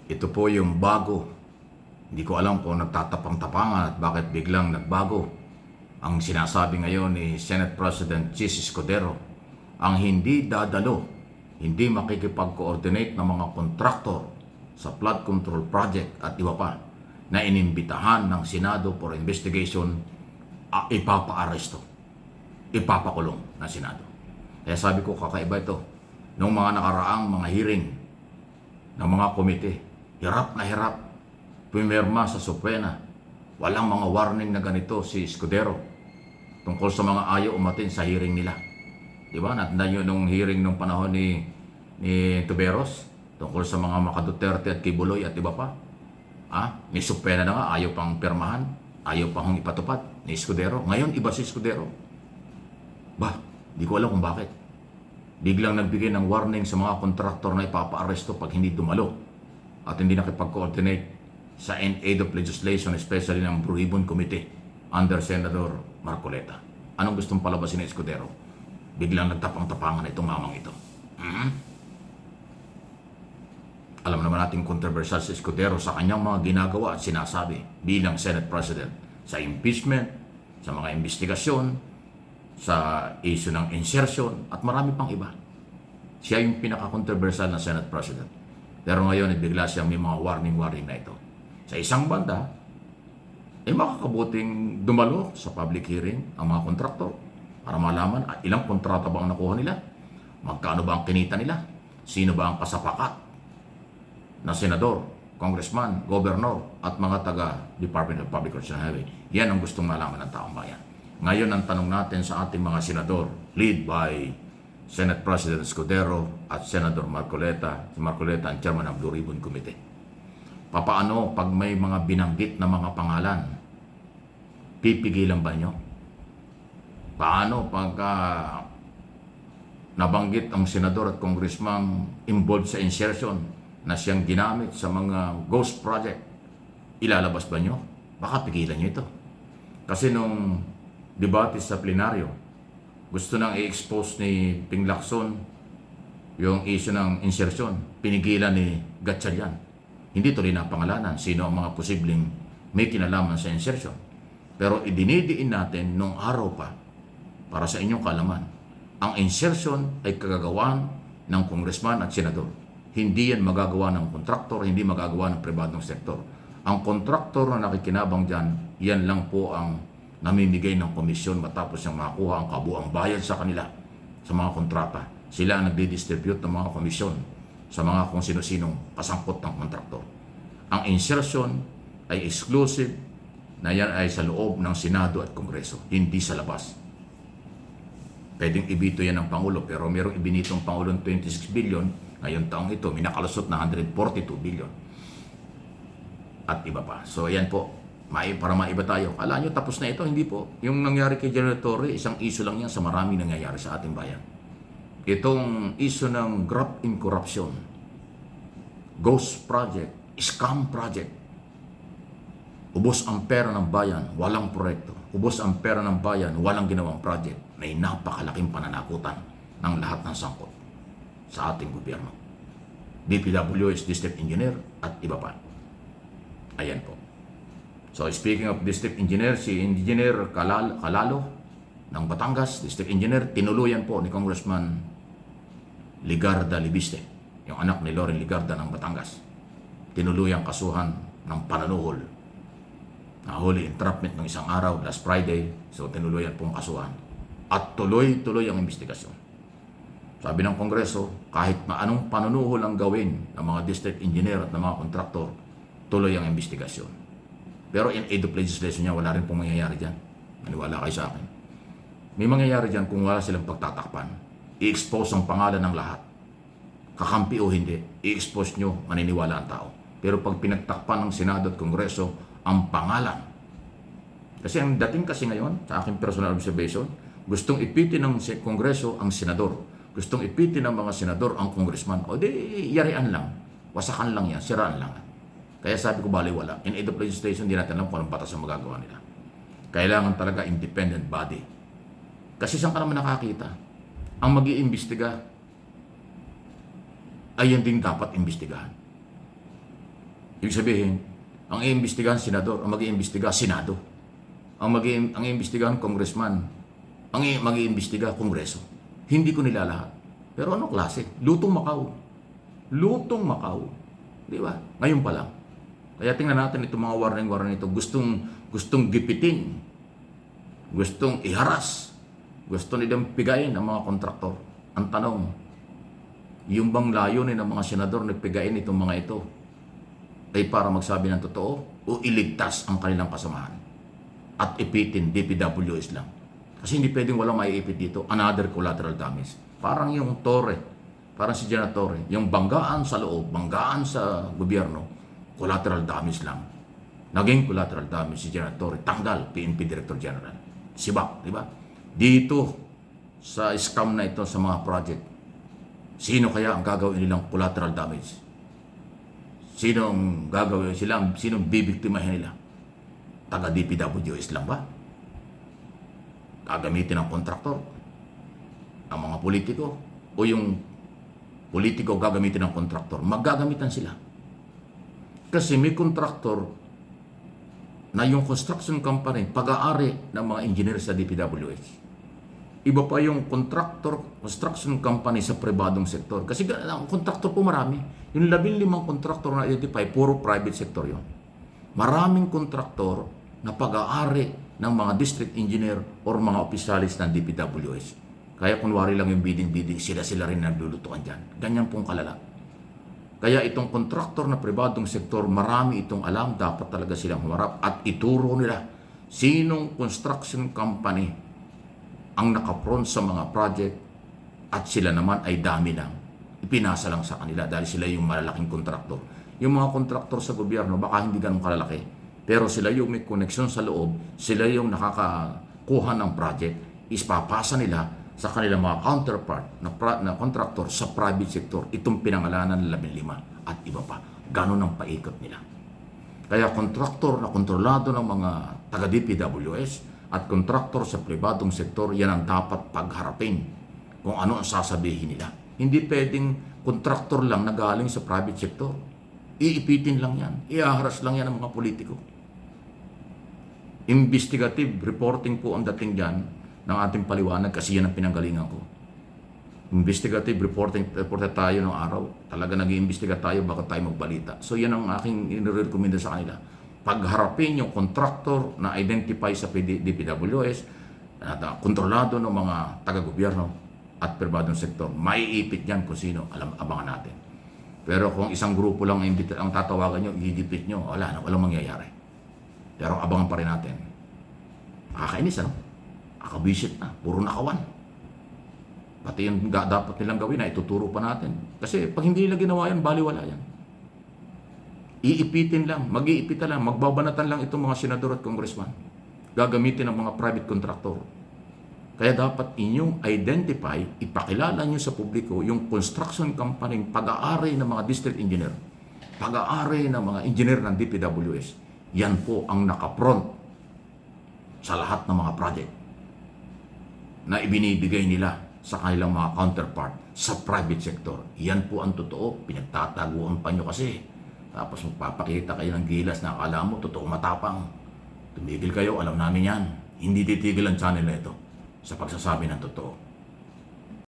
Ito po yung bago. Hindi ko alam kung nagtatapang-tapangan at bakit biglang nagbago. Ang sinasabi ngayon ni Senate President Chis Escudero, ang hindi dadalo, hindi makikipag-coordinate ng mga kontraktor sa flood control project at iba pa na inimbitahan ng Senado for investigation, ipapa-aresto, ipapakulong ng Senado. Kaya sabi ko, kakaiba ito. Noong mga nakaraang mga hearing ng mga komite, hirap na hirap pumirma sa Suprema. Walang mga warning na ganito si Escudero tungkol sa mga ayaw umatin sa hearing nila. Di ba? Natandaan nyo nung hearing nung panahon ni Tuberos tungkol sa mga Duterte at Kibuloy at iba pa. May Suprema na nga, ayaw pang pirmahan, ayaw pang ipatupad ni Escudero. Ngayon, iba si Escudero. Di ko alam kung bakit. Biglang nagbigay ng warning sa mga kontraktor na ipapa-aresto pag hindi dumalo at hindi nakipag-coordinate sa end of legislation, especially ng Prohibon Committee under Senator Marcoleta. Anong gustong palabasin ni Escudero? Biglang nagtapang-tapangan itong mamang ito. Alam naman natin controversial si Escudero sa kanyang mga ginagawa at sinasabi bilang Senate President sa impeachment, sa mga investigasyon, sa issue ng insertion at marami pang iba. Siya yung pinaka-controversial na Senate President. Pero ngayon, bigla siyang may mga warning na ito. Sa isang banda, makakabuting dumalo sa public hearing ang mga kontraktor para malaman ilang kontrata ba ang nakuha nila, magkano ba ang kinita nila, sino ba ang kasapakat na senador, congressman, governor at mga taga-Department of Public Works and Highway. Yan ang gustong malaman ng taong bayan. Ngayon, ang tanong natin sa ating mga senador, lead by Senate President Escudero at Senator Marcoleta. Si Marcoleta ang chairman ng Blue Ribbon Committee. Papaano pag may mga binanggit na mga pangalan? Pipigilan ba nyo? Paano pagka nabanggit ang senador at congressman involved sa insertion na siyang ginamit sa mga ghost project? Ilalabas ba nyo? Baka pigilan nyo ito. Kasi nung debate sa plenaryo, gusto nang i-expose ni Ping Lacson yung issue ng insertion. Pinigilan ni Gatchalian. Hindi tuloy na pangalanan sino ang mga posibleng may kinalaman sa insertion. Pero idinidiin natin nung araw pa, para sa inyong kalaman, ang insertion ay kagagawan ng congressman at senador. Hindi yan magagawa ng kontraktor, hindi magagawa ng pribadong sektor. Ang kontraktor na nakikinabang dyan, yan lang po ang namimigay ng komisyon matapos niyang makuha ang kabuang bayad sa kanila sa mga kontrata. Sila ang nagdi-distribute ng mga komisyon sa mga kung sino-sinong kasangkot ng kontraktor. Ang insertion ay exclusive na yan ay sa loob ng Senado at Kongreso, hindi sa labas. Pwedeng ibito yan ng Pangulo, pero mayroong ibinitong Pangulong 26 billion, ngayong taong ito, may nakalusot na 142 billion. At iba pa. So yan po. Para maiba tayo. Kala nyo tapos na ito? Hindi po. Yung nangyari kay General Torre, isang issue lang yan sa maraming nangyayari sa ating bayan. Itong issue ng graft in corruption, ghost project, scam project, ubos ang pera ng bayan, walang proyekto. Ubos ang pera ng bayan, walang ginawang project. May napakalaking pananakutan ng lahat ng sangkot sa ating gobyerno. DPWH, District Engineer at iba pa. Ayan po. So speaking of District Engineer, si Engineer Calalo ng Batangas, District Engineer, tinuluyan po ni Congressman Ligarda Libiste, yung anak ni Loren Ligarda ng Batangas. Tinuluyang kasuhan ng pananuhol. Nahuli entrapment ng isang araw, last Friday, so tinuluyan pong kasuhan. At tuloy-tuloy ang investigasyon. Sabi ng Kongreso, kahit anong panunuhol ang gawin ng mga District Engineer at ng mga kontraktor, tuloy ang investigasyon. Pero in aid of legislation niya, wala rin pong mangyayari dyan. Maniwala kayo sa akin. May mangyayari dyan kung wala silang pagtatakpan. I-expose ang pangalan ng lahat. Kakampi o hindi, i-expose nyo, maniniwala ang tao. Pero pag pinagtakpan ng Senado at Kongreso, ang pangalan. Kasi ang dating kasi ngayon, sa aking personal observation, gustong ipitin ng Kongreso ang senador. Gustong ipitin ng mga senador ang congressman. O di, yarian lang. Wasakan lang yan, siraan lang. Kaya sabi ko baliwala. In aid of legislation, hindi natin alam kung anong batas ang magagawa nila. Kailangan talaga independent body. Kasi saan ka naman nakakita? Ang mag-iimbestiga ay yan din dapat imbestigahan. Ibig sabihin, ang iimbestigahan senador, ang mag-iimbestiga senado. Ang iimbestigahan congressman, ang mag-iimbestiga kongreso. Hindi ko nila lahat. Pero ano klase? Lutong Macau. Lutong Macau. Di ba? Ngayon pa lang. Kaya tingnan natin itong mga warning-warning ito. Gustong gipitin. Gustong iharas. Gusto nilang pigayin ang mga kontraktor. Ang tanong, yung bang layunin ng mga senador na pigayin itong mga ito ay para magsabi ng totoo o iligtas ang kanilang kasamahan at ipitin DPWS lang. Kasi hindi pwedeng walang maiipit dito. Another collateral damage. Parang yung Torre, parang si General Torre, yung banggaan sa loob, banggaan sa gobyerno, collateral damage lang. Naging collateral damage si General Torre, tanggal, PNP Director General. Sibak, di ba? Dito, sa scam na ito sa mga project, sino kaya ang gagawin nilang collateral damage? Sino ang gagawin sila? Sino ang bibiktimahin nila? Taga DPWS lang ba? Gagamitin ng kontraktor? Ang mga politiko? O yung politiko gagamitin ng kontraktor? Maggagamitan sila. Kasi may kontraktor na yung construction company, pag-aari ng mga engineer sa DPWH. Iba pa yung construction company sa pribadong sektor. Kasi ang kontraktor po marami. Yung 15 kontraktor na identify, puro private sector yon. Maraming kontraktor na pag-aari ng mga district engineer or mga opisyalis ng DPWS. Kaya kunwari lang yung bidding-bidding, sila rin naglulutuan dyan. Ganyan pong kalala. Kaya itong kontraktor na pribadong sektor, marami itong alam, dapat talaga silang humarap at ituro nila sinong construction company ang nakapront sa mga project at sila naman ay dami lang. Ipinasa lang sa kanila dahil sila yung malalaking kontraktor. Yung mga kontraktor sa gobyerno, baka hindi ganun kalalaki. Pero sila yung may koneksyon sa loob, sila yung nakakakuha ng project, ispapasa nila sa kanilang mga counterpart na kontraktor sa private sector. Itong pinangalanan ng 15 at iba pa. Ganun ang paikot nila. Kaya kontraktor na kontrolado ng mga taga-DPWS at kontraktor sa pribadong sektor, yan ang dapat pagharapin kung ano ang sasabihin nila. Hindi pwedeng kontraktor lang na galing sa private sector. Iipitin lang yan. Iaharas lang yan ng mga politiko. Investigative reporting po ang dating dyan ng ating paliwanag kasi yan ang pinanggalingan ko. Investigative reporting tayo ng araw. Talaga nag-iimbestiga tayo bago tayo magbalita. So yan ang aking inirekomenda sa kanila. Pagharapin yung contractor na identify sa DPWS na kontrolado ng mga taga-gobyerno at pribadong sektor. Maiipit yan kung sino. Abangan natin. Pero kung isang grupo lang ang tatawagan nyo, i-dipit nyo, walang mangyayari. Pero abangan pa rin natin. Nakakainis, ano? Nakabisit na. Puro nakawan. Pati yung dapat nilang gawin na ituturo pa natin. Kasi pag hindi nila ginawa yan, baliwala yan. Iipitin lang, mag-iipitan lang, magbabanatan lang itong mga senador at congressman. Gagamitin ng mga private contractor. Kaya dapat inyong identify, ipakilala nyo sa publiko yung construction company, pag-aari ng mga district engineer, pag-aari ng mga engineer ng DPWS. Yan po ang nakapront sa lahat ng mga project na ibinibigay nila sa kanilang mga counterpart sa private sector. Yan po ang totoo. Pinagtataguan pa nyo kasi. Tapos magpapakita kayo ng gilas na akala mo, totoo matapang. Tumigil kayo, alam namin yan. Hindi titigil ang channel na ito sa pagsasabi ng totoo.